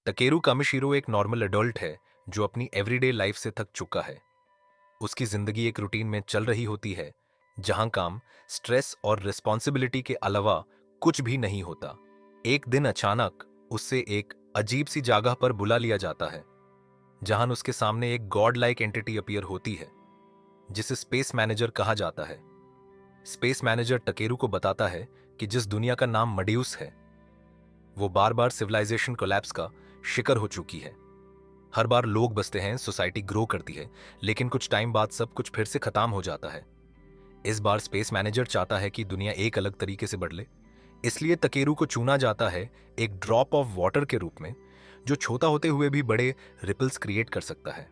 तकेरू कामिशीरो एक normal adult है जो अपनी एवरीडे लाइफ से थक चुका है। उसकी जिंदगी एक रूटीन में चल रही होती है जहां काम, स्ट्रेस और रिस्पॉन्सिबिलिटी के अलावा कुछ भी नहीं होता। एक दिन अचानक उससे एक अजीब सी जगह पर बुला लिया जाता है जहां उसके सामने एक गॉड लाइक एंटिटी अपीयर होती है जिसे स्पेस मैनेजर कहा जाता है। स्पेस मैनेजर टकेरू को बताता है कि जिस दुनिया का नाम मड्यूस है वो बार बार सिविलाइजेशन कोलैप्स का शिकार हो चुकी है। हर बार लोग बसते हैं, सोसाइटी ग्रो करती है, लेकिन कुछ टाइम बाद सब कुछ फिर से खत्म हो जाता है। इस बार स्पेस मैनेजर चाहता है कि दुनिया एक अलग तरीके से बदले, इसलिए तकेरू को चुना जाता है एक ड्रॉप ऑफ वाटर के रूप में जो छोटा होते हुए भी बड़े रिपल्स क्रिएट कर सकता है।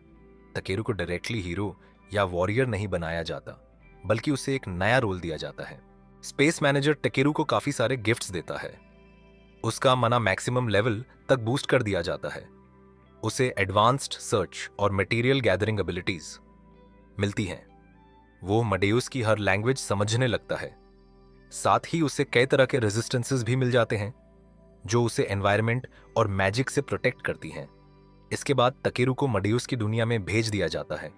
तकेरू को डायरेक्टली हीरो या वॉरियर नहीं बनाया जाता, बल्कि उसे एक नया रोल दिया जाता है। स्पेस मैनेजर टकेरू को काफी सारे गिफ्ट्स देता है। उसका मना मैक्सिमम लेवल तक बूस्ट कर दिया जाता है। उसे एडवांस्ड सर्च और मटेरियल गैदरिंग एबिलिटीज मिलती हैं। वो मडेउस की हर लैंग्वेज समझने लगता है। साथ ही उसे कई तरह के रेजिस्टेंसेस भी मिल जाते हैं जो उसे एनवायरनमेंट और मैजिक से प्रोटेक्ट करती हैं। इसके बाद तकेरू को मडेउस की दुनिया में भेज दिया जाता है।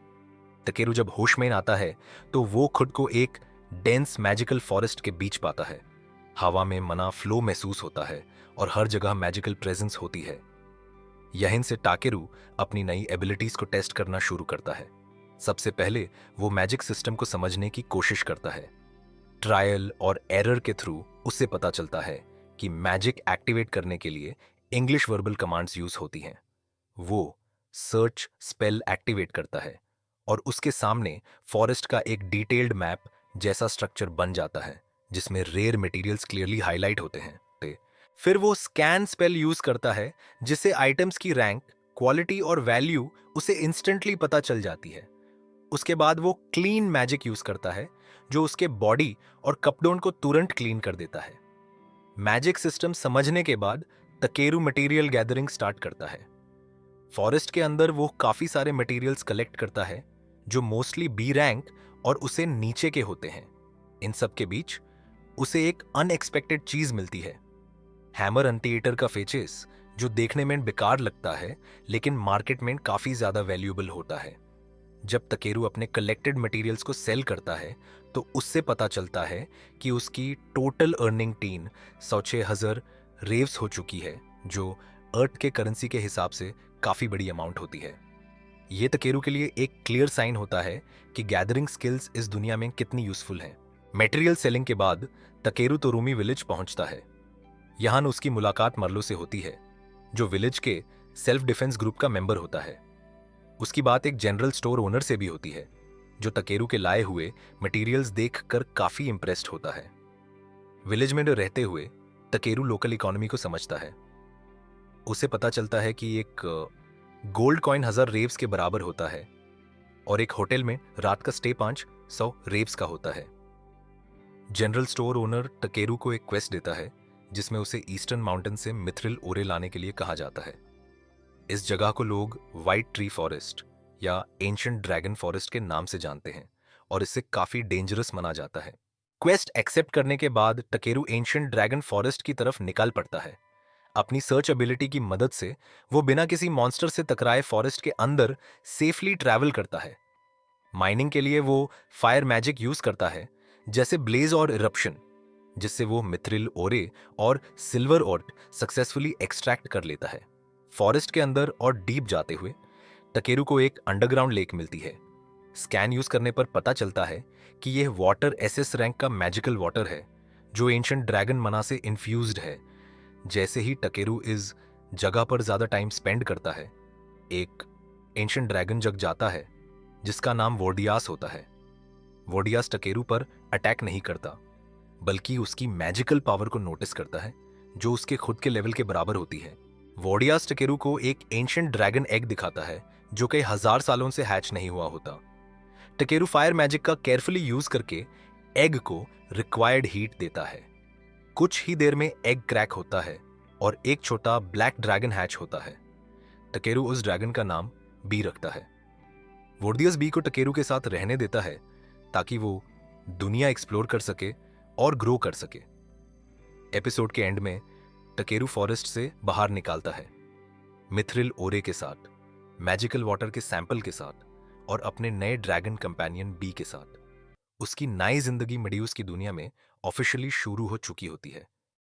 तकेरू जब होश में आता है तो वो खुद को एक डेंस मैजिकल फॉरेस्ट के बीच पाता है। हवा में मना फ्लो महसूस होता है और हर जगह मैजिकल प्रेजेंस होती है। यहीं से टाकेरू अपनी नई एबिलिटीज को टेस्ट करना शुरू करता है। सबसे पहले वो मैजिक सिस्टम को समझने की कोशिश करता है। ट्रायल और एरर के थ्रू उससे पता चलता है कि मैजिक एक्टिवेट करने के लिए इंग्लिश वर्बल कमांड्स यूज होती हैं। वो सर्च स्पेल एक्टिवेट करता है और उसके सामने फॉरेस्ट का एक डिटेल्ड मैप जैसा स्ट्रक्चर बन जाता है जिसमें रेयर मटेरियल्स क्लियरली हाईलाइट होते हैं। फिर वो स्कैन स्पेल यूज करता है जिससे आइटम्स की रैंक, क्वालिटी और वैल्यू उसे इंस्टेंटली पता चल जाती है। उसके बाद वो क्लीन मैजिक यूज करता है जो उसके बॉडी और कपड़ों को तुरंत क्लीन कर देता है। मैजिक सिस्टम समझने के बाद तकेरू मटेरियल गैदरिंग स्टार्ट करता है। फॉरेस्ट के अंदर वो काफी सारे मटेरियल्स कलेक्ट करता है जो मोस्टली बी रैंक और उसे नीचे के होते हैं। इन सब के बीच उसे एक अनएक्सपेक्टेड चीज मिलती है, हैमर एंटीएटर का फेचेस, जो देखने में बेकार लगता है लेकिन मार्केट में काफी ज्यादा वैल्यूएबल होता है। जब तकेरू अपने कलेक्टेड मटेरियल्स को सेल करता है तो उससे पता चलता है कि उसकी टोटल अर्निंग 306,000 रेव्स हो चुकी है, जो अर्थ के करेंसी के हिसाब से काफी बड़ी अमाउंट होती है। ये तकेरू के लिए एक क्लियर साइन होता है कि गैदरिंग स्किल्स इस दुनिया में कितनी यूजफुल हैं। मटेरियल सेलिंग के बाद तकेरू तोरूमी विलेज पहुंचता है। यहां उसकी मुलाकात मर्लो से होती है जो विलेज के सेल्फ डिफेंस ग्रुप का मेंबर होता है। उसकी बात एक जनरल स्टोर ओनर से भी होती है जो तकेरू के लाए हुए मटेरियल्स देखकर काफी इंप्रेस्ड होता है। विलेज में रहते हुए तकेरू लोकल इकोनॉमी को समझता है। उसे पता चलता है कि एक गोल्ड कॉइन 1000 रेव्स के बराबर होता है और एक होटल में रात का स्टे 500 रेव्स का होता है। जनरल स्टोर ओनर तकेरू को एक क्वेस्ट देता है जिसमें उसे ईस्टर्न माउंटेन से मिथ्रिल ओरे लाने के लिए कहा जाता है। इस जगह को लोग व्हाइट ट्री फॉरेस्ट या एंशिएंट ड्रैगन फॉरेस्ट के नाम से जानते हैं और इसे काफी डेंजरस माना जाता है। क्वेस्ट एक्सेप्ट करने के बाद टकेरू एंशिएंट ड्रैगन फॉरेस्ट की तरफ निकल पड़ता है। अपनी सर्च एबिलिटी की मदद से वो बिना किसी मॉन्स्टर से टकराए फॉरेस्ट के अंदर सेफली ट्रैवल करता है। माइनिंग के लिए वो फायर मैजिक यूज करता है जैसे ब्लेज और इरप्शन, जिससे वो मिथ्रिल ओरे और सिल्वर ऑर्ट सक्सेसफुली एक्सट्रैक्ट कर लेता है। फॉरेस्ट के अंदर और डीप जाते हुए टकेरू को एक अंडरग्राउंड लेक मिलती है। स्कैन यूज करने पर पता चलता है कि यह वाटर एसएस रैंक का मैजिकल वाटर है जो एंशिएंट ड्रैगन मना से इन्फ्यूज्ड है। जैसे ही टकेरू इस जगह पर ज्यादा टाइम स्पेंड करता है, एक एंशिएंट ड्रैगन जग जाता है जिसका नाम वोडियास होता है। वोडियास टकेरू पर अटैक नहीं करता, बल्कि उसकी मैजिकल पावर को नोटिस करता है जो उसके खुद के लेवल के बराबर होती है। वोडियास टकेरू को एक एंशिएंट ड्रैगन एग दिखाता है जो कई हजार सालों से हैच नहीं हुआ होता। टकेरू फायर मैजिक का केयरफुली यूज करके एग को रिक्वायर्ड हीट देता है। कुछ ही देर में एग क्रैक होता है और एक छोटा ब्लैक ड्रैगन हैच होता है। टकेरू उस ड्रैगन का नाम बी रखता है। वोडियस बी को टकेरू के साथ रहने देता है ताकि वो दुनिया एक्सप्लोर कर सके और ग्रो कर सके। एपिसोड के एंड में टकेरू फॉरेस्ट से बाहर निकालता है। मिथ्रिल ओरे के साथ, मैजिकल वाटर के सैंपल के साथ और अपने नए ड्रैगन कंपेनियन बी के साथ। उसकी नई जिंदगी मेड्यूस की दुनिया में ऑफिशियली शुरू हो चुकी होती है।